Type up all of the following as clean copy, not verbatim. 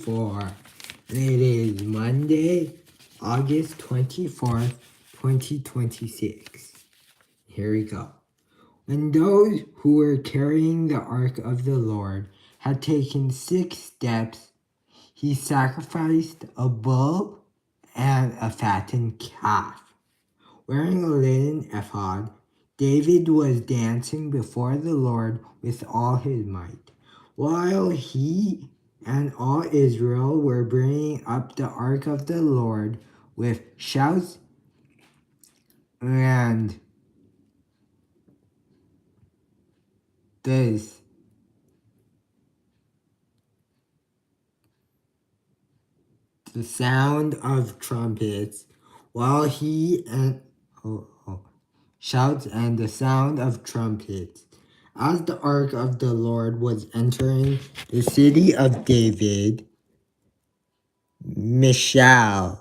4. And it is Monday, August 24th, 2026. Here we go. When those who were carrying the ark of the Lord had taken 6 steps, he sacrificed a bull and a fattened calf. Wearing a linen ephod, David was dancing before the Lord with all his might, while he and all Israel were bringing up the ark of the Lord with shouts and the sound of trumpets, while he and shouts and the sound of trumpets. As the ark of the Lord was entering the city of David, Michal,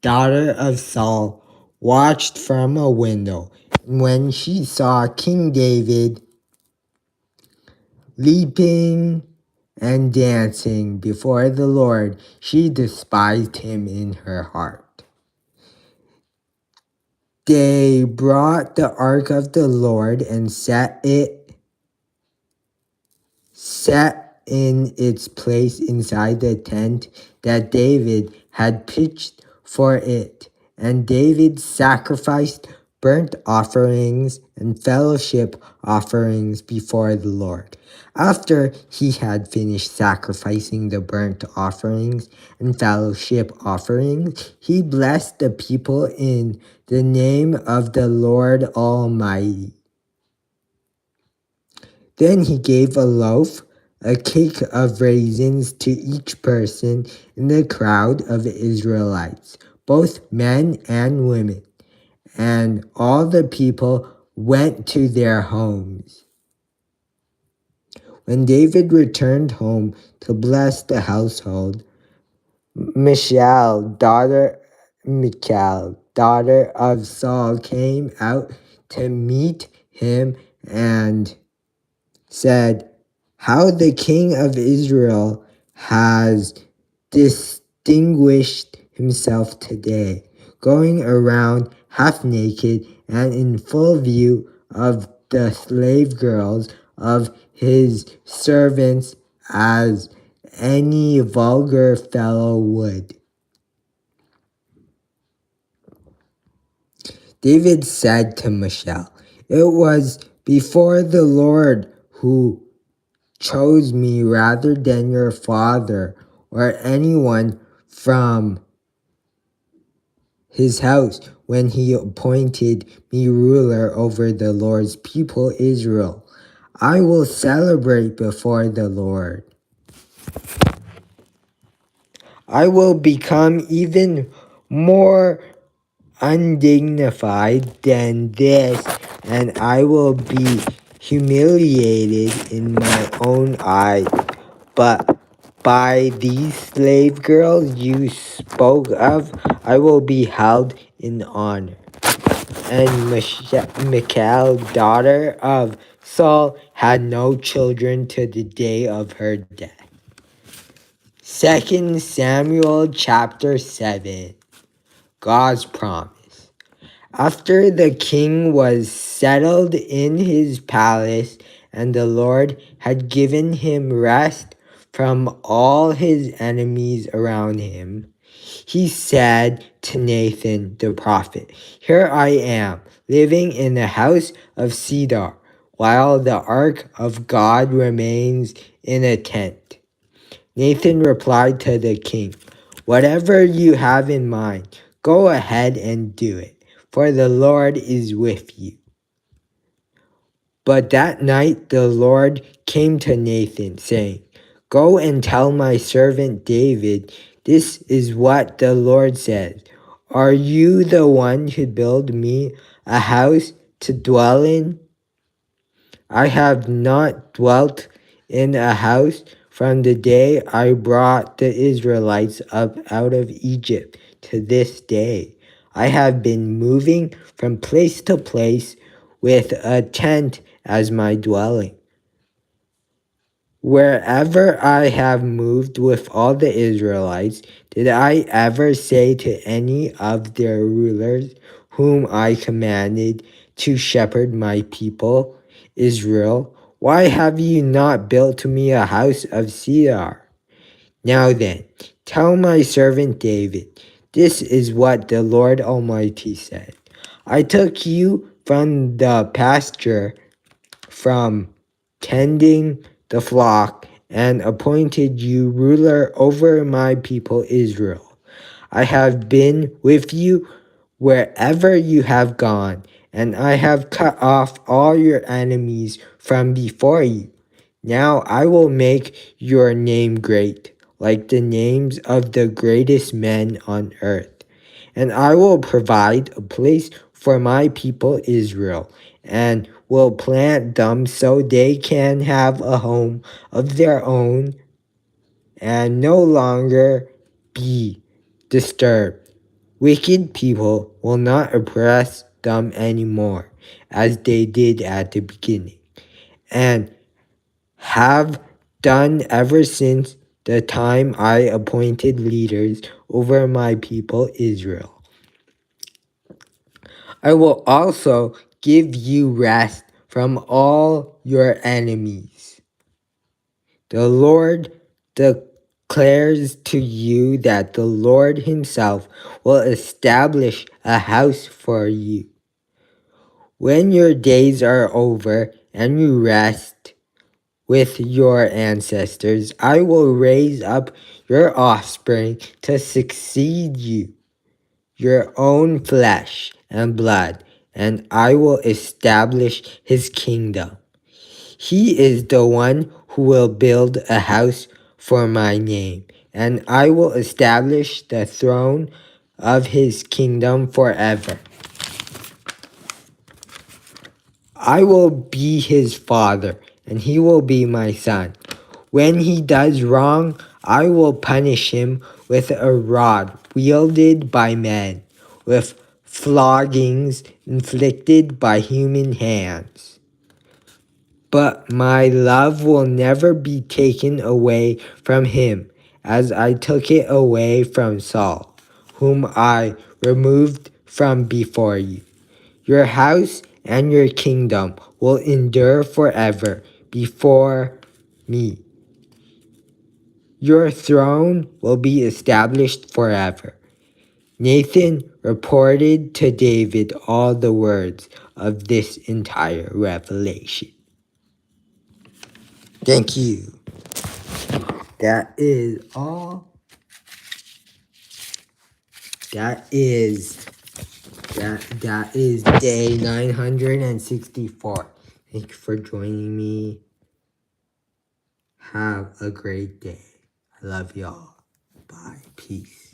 daughter of Saul, watched from a window. And when she saw King David leaping and dancing before the Lord, she despised him in her heart. They brought the ark of the Lord and set in its place inside the tent that David had pitched for it. And David sacrificed burnt offerings and fellowship offerings before the Lord. After he had finished sacrificing the burnt offerings and fellowship offerings, he blessed the people in the name of the Lord Almighty. Then he gave a loaf, a cake of raisins to each person in the crowd of Israelites, both men and women. And all the people went to their homes. When David returned home to bless the household, Michal, daughter of Saul, came out to meet him and said, "How the king of Israel has distinguished himself today, going around half naked and in full view of the slave girls of his servants as any vulgar fellow would." David said to Michal, "It was before the Lord who chose me rather than your father or anyone from his house when he appointed me ruler over the Lord's people Israel. I will celebrate before the Lord. I will become even more undignified than this, and I will be humiliated in my own eyes. But by these slave girls you spoke of, I will be held in honor." And Michal, daughter of Saul, had no children to the day of her death. 2 Samuel chapter 7. God's promise. After the king was settled in his palace and the Lord had given him rest from all his enemies around him, he said to Nathan the prophet, "Here I am, living in the house of cedar, while the ark of God remains in a tent." Nathan replied to the king, "Whatever you have in mind, go ahead and do it, for the Lord is with you." But that night the Lord came to Nathan, saying, "Go and tell my servant David, this is what the Lord says. Are you the one who build me a house to dwell in? I have not dwelt in a house from the day I brought the Israelites up out of Egypt to this day. I have been moving from place to place with a tent as my dwelling." Wherever I have moved with all the Israelites, did I ever say to any of their rulers, whom I commanded to shepherd my people, Israel, why have you not built to me a house of cedar? Now then, tell my servant David, this is what the Lord Almighty said. I took you from the pasture, from tending the flock, and appointed you ruler over my people Israel. I have been with you wherever you have gone, and I have cut off all your enemies from before you. Now I will make your name great, like the names of the greatest men on earth. And I will provide a place for my people Israel, and will plant them so they can have a home of their own and no longer be disturbed. Wicked people will not oppress them anymore, as they did at the beginning, and have done ever since the time I appointed leaders over my people Israel. I will also give you rest from all your enemies. The Lord declares to you that the Lord Himself will establish a house for you. When your days are over and you rest with your ancestors, I will raise up your offspring to succeed you, your own flesh and blood, and I will establish his kingdom. He is the one who will build a house for my name, and I will establish the throne of his kingdom forever. I will be his father, and he will be my son. When he does wrong, I will punish him with a rod wielded by men, with floggings inflicted by human hands. But my love will never be taken away from him, as I took it away from Saul, whom I removed from before you. Your house and your kingdom will endure forever before me. Your throne will be established forever. Nathan reported to David all the words of this entire revelation. Thank you. That is all. That is day 964. Thank you for joining me. Have a great day. I love y'all. Bye. Peace.